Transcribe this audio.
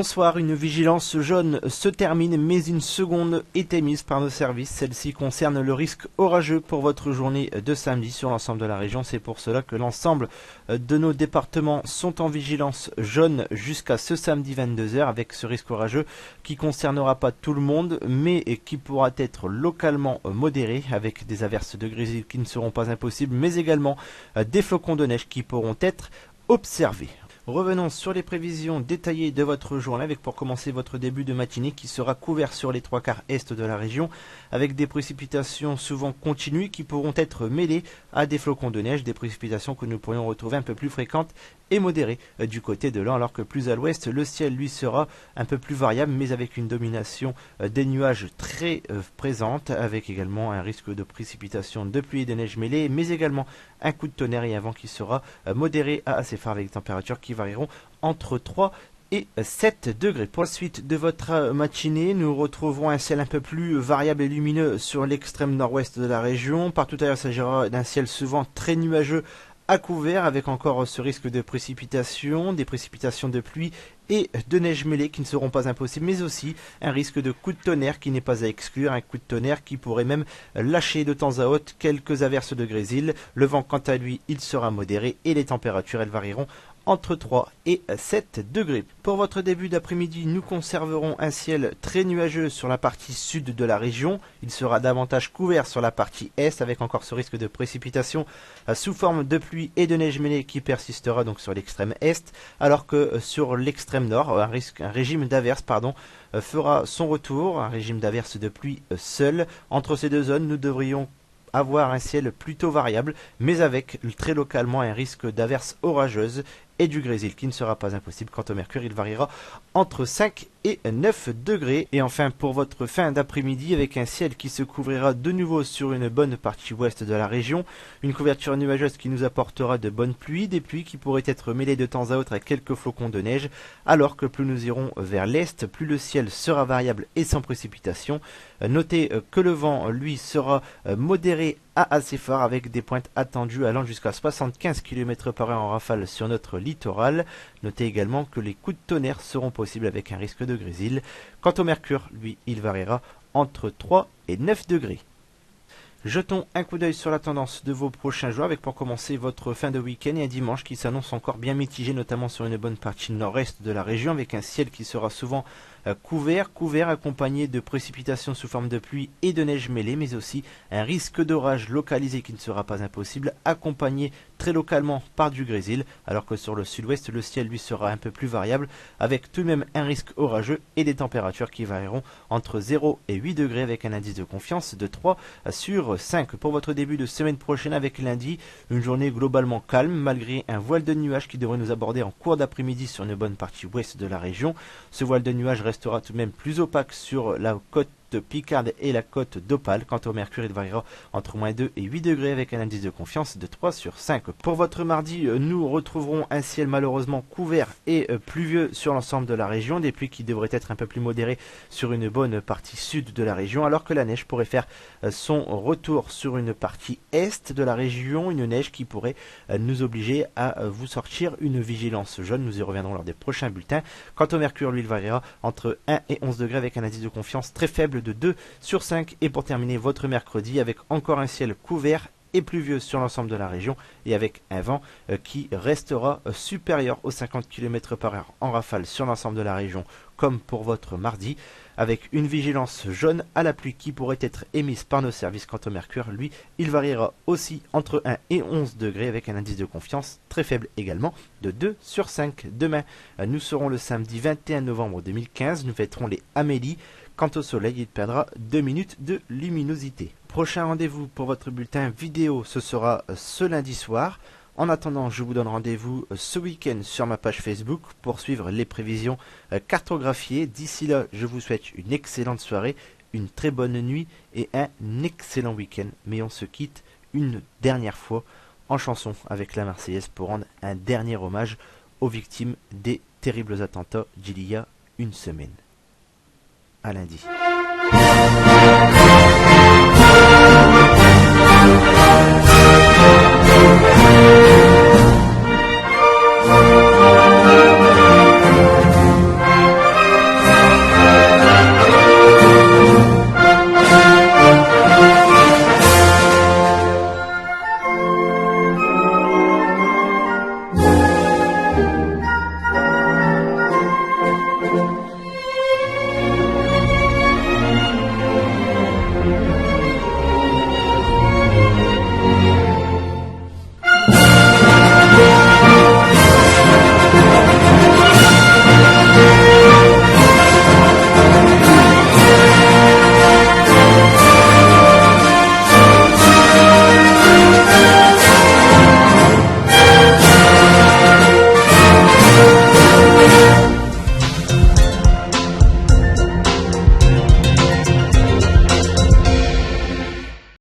Bonsoir, une vigilance jaune se termine, mais une seconde est émise par nos services. Celle-ci concerne le risque orageux pour votre journée de samedi sur l'ensemble de la région. C'est pour cela que l'ensemble de nos départements sont en vigilance jaune jusqu'à ce samedi 22h, avec ce risque orageux qui concernera pas tout le monde, mais qui pourra être localement modéré, avec des averses de grésil qui ne seront pas impossibles, mais également des flocons de neige qui pourront être observés. Revenons sur les prévisions détaillées de votre journée, avec pour commencer votre début de matinée qui sera couvert sur les 3/4 est de la région, avec des précipitations souvent continues qui pourront être mêlées à des flocons de neige, des précipitations que nous pourrions retrouver un peu plus fréquentes et modérées du côté de l'Ain, alors que plus à l'ouest, le ciel lui sera un peu plus variable, mais avec une domination des nuages très présente, avec également un risque de précipitation de pluie et de neige mêlée, mais également un coup de tonnerre et un vent qui sera modéré à assez fort, avec des températures qui varieront entre 3 et 7 degrés. Pour la suite de votre matinée, nous retrouverons un ciel un peu plus variable et lumineux sur l'extrême nord-ouest de la région. Partout ailleurs, il s'agira d'un ciel souvent très nuageux à couvert, avec encore ce risque de précipitation, des précipitations de pluie et de neige mêlée qui ne seront pas impossibles, mais aussi un risque de coup de tonnerre qui n'est pas à exclure, un coup de tonnerre qui pourrait même lâcher de temps à autre quelques averses de grésil. Le vent, quant à lui, il sera modéré et les températures, elles varieront entre 3 et 7 degrés. Pour votre début d'après-midi, nous conserverons un ciel très nuageux sur la partie sud de la région. Il sera davantage couvert sur la partie est, avec encore ce risque de précipitation sous forme de pluie et de neige mêlée qui persistera donc sur l'extrême est, alors que sur l'extrême nord, un régime d'averses fera son retour, un régime d'averses de pluie seul. Entre ces deux zones, nous devrions avoir un ciel plutôt variable, mais avec très localement un risque d'averses orageuses et du grésil qui ne sera pas impossible. Quant au mercure, il variera entre 5 et 9 degrés. Et enfin, pour votre fin d'après-midi, avec un ciel qui se couvrira de nouveau sur une bonne partie ouest de la région, une couverture nuageuse qui nous apportera de bonnes pluies, des pluies qui pourraient être mêlées de temps à autre à quelques flocons de neige, alors que plus nous irons vers l'est, plus le ciel sera variable et sans précipitation. Notez que le vent, lui, sera modéré à assez fort, avec des pointes attendues allant jusqu'à 75 km/h en rafale sur notre littoral. Notez également que les coups de tonnerre seront possibles avec un risque de grésil. Quant au mercure, lui, il variera entre 3 et 9 degrés. Jetons un coup d'œil sur la tendance de vos prochains jours, avec pour commencer votre fin de week-end et un dimanche qui s'annonce encore bien mitigé, notamment sur une bonne partie nord-est de la région, avec un ciel qui sera souvent couvert accompagné de précipitations sous forme de pluie et de neige mêlée, mais aussi un risque d'orage localisé qui ne sera pas impossible, accompagné très localement par du grésil, alors que sur le sud-ouest, le ciel lui sera un peu plus variable, avec tout de même un risque orageux et des températures qui varieront entre 0 et 8 degrés, avec un indice de confiance de 3 sur 5. Pour votre début de semaine prochaine, avec lundi, une journée globalement calme, malgré un voile de nuages qui devrait nous aborder en cours d'après-midi sur une bonne partie ouest de la région. Ce voile de nuages restera tout de même plus opaque sur la côte Picarde et la côte d'Opale. Quant au mercure, il variera entre -2 et 8 degrés, avec un indice de confiance de 3 sur 5. Pour votre mardi, nous retrouverons un ciel malheureusement couvert et pluvieux sur l'ensemble de la région, des pluies qui devraient être un peu plus modérées sur une bonne partie sud de la région, alors que la neige pourrait faire son retour sur une partie est de la région, une neige qui pourrait nous obliger à vous sortir une vigilance jaune. Nous y reviendrons lors des prochains bulletins. Quant au mercure, lui, il variera entre 1 et 11 degrés, avec un indice de confiance très faible de 2 sur 5. Et pour terminer votre mercredi, avec encore un ciel couvert et pluvieux sur l'ensemble de la région, et avec un vent qui restera supérieur aux 50 km/h en rafale sur l'ensemble de la région, comme pour votre mardi, avec une vigilance jaune à la pluie qui pourrait être émise par nos services. Quant au mercure, lui, il variera aussi entre 1 et 11 degrés, avec un indice de confiance très faible également de 2 sur 5. Demain, nous serons le samedi 21 novembre 2015, nous fêterons les Amélie. Quant au soleil, il perdra 2 minutes de luminosité. Prochain rendez-vous pour votre bulletin vidéo, ce sera ce lundi soir. En attendant, je vous donne rendez-vous ce week-end sur ma page Facebook pour suivre les prévisions cartographiées. D'ici là, je vous souhaite une excellente soirée, une très bonne nuit et un excellent week-end. Mais on se quitte une dernière fois en chanson avec la Marseillaise pour rendre un dernier hommage aux victimes des terribles attentats d'il y a une semaine. À lundi.